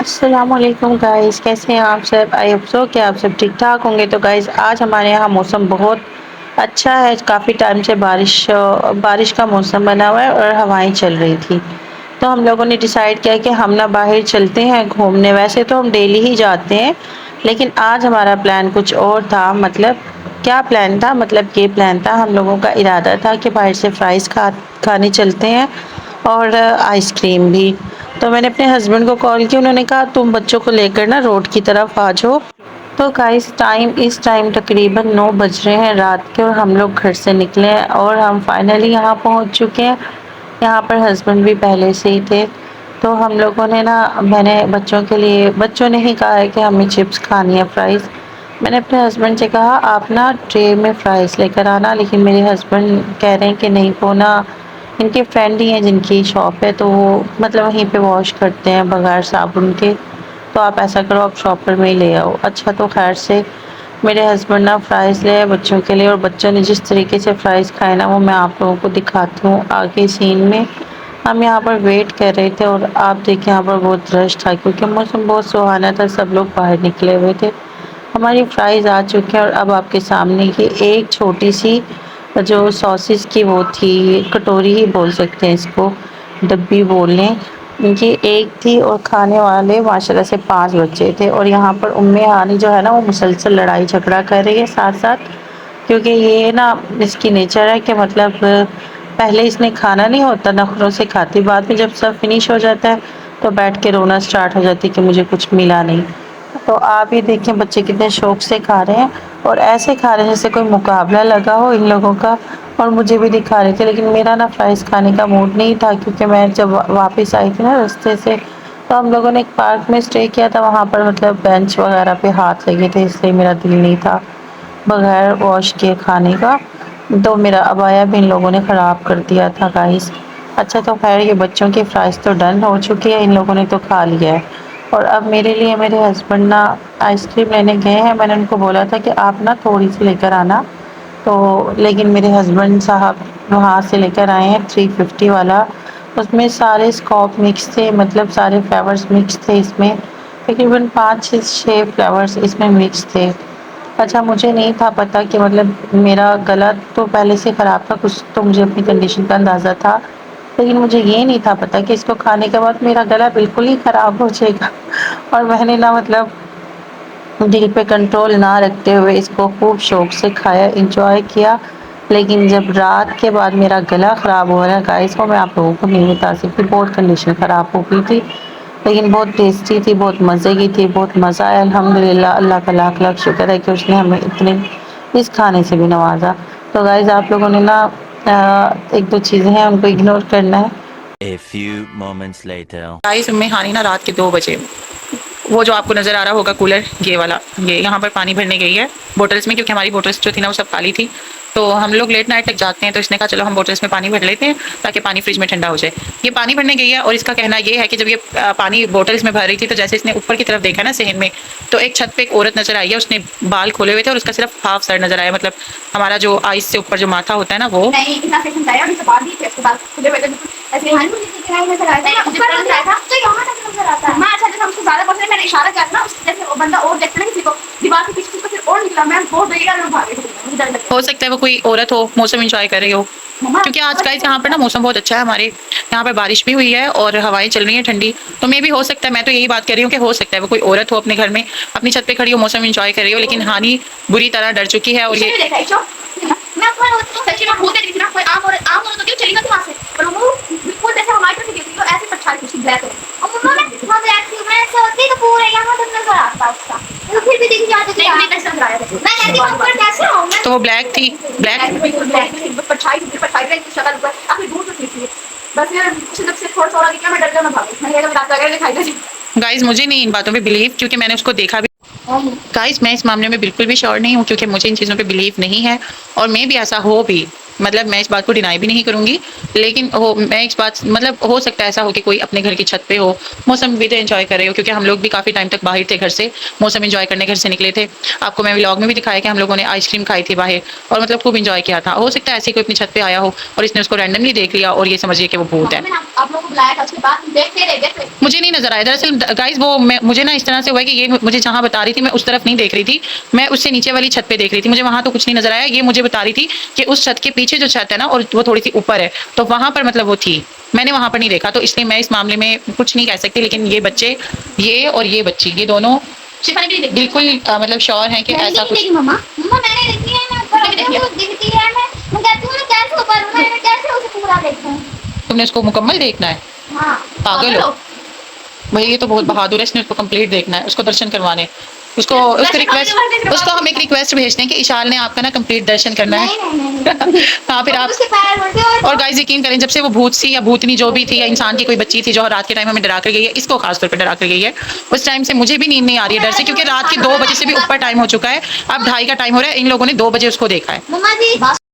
अस्सलामुअलैकुम गाइस, कैसे हैं आप सब? आई होप सो कि आप सब ठीक ठाक होंगे। तो गाइस आज हमारे यहाँ मौसम बहुत अच्छा है। काफ़ी टाइम से बारिश का मौसम बना हुआ है और हवाएं चल रही थी। तो हम लोगों ने डिसाइड किया कि हम ना बाहर चलते हैं घूमने। वैसे तो हम डेली ही जाते हैं, लेकिन आज हमारा प्लान कुछ और था। मतलब क्या प्लान था? मतलब ये प्लान था, हम लोगों का इरादा था कि बाहर से खाने चलते हैं और आइसक्रीम भी। तो मैंने अपने हस्बैंड को कॉल किया, उन्होंने कहा तुम बच्चों को लेकर ना रोड की तरफ आ जाओ। तो गाइस इस टाइम तकरीबन 9 बज रहे हैं रात के और हम लोग घर से निकले हैं और हम फाइनली यहाँ पहुँच चुके हैं। यहाँ पर हस्बैंड भी पहले से ही थे। तो हम लोगों ने ना मैंने बच्चों ने ही कहा है कि हमें चिप्स खानी है, फ्राइज़। मैंने अपने हस्बैंड से कहा आप ना ट्रे में फ्राइज़ लेकर आना, लेकिन मेरे हस्बैंड कह रहे हैं कि नहीं, वो ना इनके फ्रेंड ही हैं जिनकी शॉप है, तो वो मतलब वहीं पे वॉश करते हैं बगैर साबुन के। तो आप ऐसा करो, आप शॉपर में ही ले आओ। अच्छा, तो खैर से मेरे हस्बैंड ना फ्राइज़ ले आए बच्चों के लिए, और बच्चों ने जिस तरीके से फ्राइज़ खाए ना, वो मैं आप लोगों को दिखाती हूँ आगे सीन में। हम यहाँ पर वेट कर रहे थे और आप देखिए यहाँ पर बहुत रश था क्योंकि मौसम बहुत सुहाना था, सब लोग बाहर निकले हुए थे। हमारी फ्राइज़ आ चुकी हैं और अब आपके सामने ये एक छोटी सी जो सॉसेस की वो थी, कटोरी ही बोल सकते हैं इसको, डब्बी बोल लें, ये एक थी और खाने वाले माशाल्लाह से 5 बच्चे थे। और यहाँ पर उम्मे हानी जो है ना, वो मुसलसल लड़ाई झगड़ा कर रही है साथ साथ, क्योंकि ये ना इसकी नेचर है कि मतलब पहले इसने खाना नहीं होता, नखरों से खाती, बाद में जब सब फिनिश हो जाता है तो बैठ के रोना स्टार्ट हो जाती है कि मुझे कुछ मिला नहीं। तो आप ये देखें बच्चे कितने शौक से खा रहे हैं, और ऐसे खा रहे हैं जैसे कोई मुकाबला लगा हो इन लोगों का। और मुझे भी दिखा रहे थे, लेकिन मेरा ना फ्राइज़ खाने का मूड नहीं था क्योंकि मैं जब वापस आई थी ना रास्ते से, तो हम लोगों ने एक पार्क में स्टे किया था, वहाँ पर मतलब बेंच वगैरह पे हाथ लगे थे, इसलिए मेरा दिल नहीं था बगैर वॉश किए खाने का। तो मेरा अबाया भी इन लोगों ने ख़राब कर दिया था गाइस। अच्छा, तो खैर ये बच्चों की फ्राइज़ तो डन हो चुकी है, इन लोगों ने तो खा लिया है। और अब मेरे लिए मेरे हस्बैंड ना आइसक्रीम लेने गए हैं। मैंने उनको बोला था कि आप ना थोड़ी सी लेकर आना, तो लेकिन मेरे हस्बैंड साहब वहाँ से लेकर आए हैं 350 वाला। उसमें सारे स्कॉच मिक्स थे, मतलब सारे फ्लेवर्स मिक्स थे इसमें। तकरीबन 5 से 6 फ्लेवर्स इसमें मिक्स थे। अच्छा, मुझे नहीं था पता कि मतलब मेरा गला तो पहले से ख़राब था, कुछ तो मुझे अपनी कंडीशन का अंदाज़ा था, लेकिन मुझे ये नहीं था पता कि इसको खाने के बाद मेरा गला बिल्कुल ही ख़राब हो जाएगा। और मैंने ना मतलब दिल पे कंट्रोल ना रखते हुए इसको खूब शौक से खाया, एंजॉय किया। लेकिन जब रात के बाद मेरा गला ख़राब हो रहा है गाइस, वो मैं आप लोगों को नहीं बता सकती, बहुत कंडीशन ख़राब हो गई थी। लेकिन बहुत टेस्टी थी, बहुत मज़े की थी, बहुत मज़ा आया। अल्हम्दुलिल्लाह, अल्लाह का लाख लाख शुक्र है कि उसने हमें इतने इस खाने से भी नवाजा। तो गाइस आप लोगों ने ना एक दो चीज़ें हैं उनको इग्नोर करना है। A few moments later. Guys में हानि ना रात के 2 बजे, वो जो आपको नज़र आ रहा होगा कूलर, ये वाला, ये यहाँ पर पानी भरने गई है बोटल्स में, क्योंकि हमारी बोटल्स जो थी ना वो सब खाली थी। तो हम लोग लेट नाइट तक जाते हैं, तो इसने कहा चलो हम बोटल्स में पानी भर लेते हैं ताकि पानी फ्रिज में ठंडा हो जाए। ये पानी भरने गई है और इसका कहना ये है कि जब ये पानी बोटल्स में भर रही थी, तो जैसे इसने ऊपर की तरफ देखा ना सहन में, तो एक छत पे एक औरत नजर आई है, उसने बाल खोले हुए थे और उसका सिर्फ हाफ सर नजर आया, मतलब हमारा जो आइस से ऊपर जो माथा होता है ना वो। नहीं, इतना सेशन था यार, उसके बाद ही थे, उसके बाद खुले हुए थे ऐसे ही नजर आता है, ऊपर नजर आता है, तो यहाँ तक नजर आता है। मैं अच्छा जब हमको ज्यादा पसंद है, मैंने इशारा किया ना उस जैसे वो बंदा और देखता नहीं किसी को, दीवार के पीछे फिर और निकला, मैं बहुत देगा मैं भाग गई। हो सकता है वो कोई औरत हो, मौसम एंजॉय कर रही हो, क्योंकि आज गाइस यहाँ पर ना मौसम बहुत अच्छा है, हमारे यहाँ पर बारिश भी हुई है और हवाएं चल रही हैं ठंडी। तो मे भी हो सकता है, मैं तो यही बात कर रही हूँ कि हो सकता है वो कोई औरत हो अपने घर में अपनी छत पे खड़ी हो, मौसम एंजॉय कर रही हो, लेकिन हानि बुरी तरह डर चुकी है। और ये मैं सच्ची में भूल गई थी ना, कोई आम औरत होती है चली गई वहां से, पर वो बिल्कुल जैसे हमारी तरफ देखती तो ऐसे पछाड़ कुछ ब्लैक है, और मम्मा मैं वहां ब्लैक थी, मैं ऐसे होती तो पूरे यहां तक नजर आता उसका, तो फिर भी देखी जाती थी नहीं कैसे नजर आया, मैं कहती हूं ऊपर कैसे हूं मैं, तो वो ब्लैक थी, ब्लैक बिल्कुल ब्लैक थी, पछाई की शक्ल ऊपर काफी दूर से थी। बस यार जब से थोड़ा सा दिखा मैं डर गया, मैं भागी, मैं ये रात वगैरह दिखाई दे। गाइस मुझे नहीं इन बातों पे बिलीव, क्योंकि मैंने उसको देखा भी। गाइस मैं इस मामले में बिल्कुल भी श्योर नहीं हूँ, क्योंकि मुझे इन चीज़ों पे बिलीव नहीं है, और मे भी ऐसा हो भी, मतलब मैं इस बात को डिनाई भी नहीं करूंगी, लेकिन मैं इस बात मतलब हो सकता है ऐसा हो कि कोई अपने घर की छत पे हो, मौसम भी तो एंजॉय कर रहे हो, क्योंकि हम लोग भी काफ़ी टाइम तक बाहर थे घर से, मौसम एंजॉय करने घर से निकले थे। आपको मैं व्लॉग में भी दिखाया कि हम लोगों ने आइसक्रीम खाई थी बाहर और मतलब खूब इंजॉय किया था। हो सकता है ऐसे कोई अपनी छत पे आया हो और इसने उसको रैंडमली देख लिया और ये समझिए कि वो भूत है। मैंने आप लोगों को बुलाया था, उसके बाद देखते रहे। मुझे नहीं नजर आया दरअसल गाइस, वो मुझे ना इस तरह से हुआ कि ये मुझे जहाँ बता रही थी मैं उस तरफ नहीं देख रही थी, मैं उससे नीचे वाली छत पे देख रही थी, मुझे वहां तो कुछ नहीं नजर आया। ये मुझे बता रही थी कि उस छत के पीछे जो छत है ना और वो थोड़ी सी ऊपर है, तो वहां पर मतलब वो थी, मैंने वहां पर नहीं देखा, तो इसलिए मैं इस मामले में कुछ नहीं कह सकती। लेकिन ये बच्चे, ये और ये बच्ची, ये दोनों शिफा ने भी देखी। बिल्कुल मतलब श्योर हैं कि मैंने ऐसा नहीं कुछ। देखी मम्मा, मैंने देखी है, मैं ऊपर देखी है? वो दिखती है, मैं कहती हूँ मैं कैसे ऊपर हूँ, मैं कैसे उसे पूरा देखूं। तुमने उसको मुकम्मल देखना है? हाँ पागल हो भाई, ये तो बहुत बहादुर है, इसने उसको कंप्लीट देखना है, उसको दर्शन करवाने, उसको उसको हम एक रिक्वेस्ट भेजते हैं कि इशाल ने आपका ना कंप्लीट दर्शन करना है। नहीं हाँ फिर आप उसके पैर मुड़ते और गाइस यकीन करें, जब से वो भूत सी या भूतनी जो भी थी या इंसान की कोई बच्ची थी जो रात के टाइम हमें डरा कर गई है, इसको खासतौर पर डरा कर गई है, उस टाइम से मुझे भी नींद नहीं आ रही है डर से, क्योंकि रात के 2 बजे से भी ऊपर टाइम हो चुका है, अब 2:30 का टाइम हो रहा है, इन लोगों ने 2 बजे उसको देखा है। मम्मा जी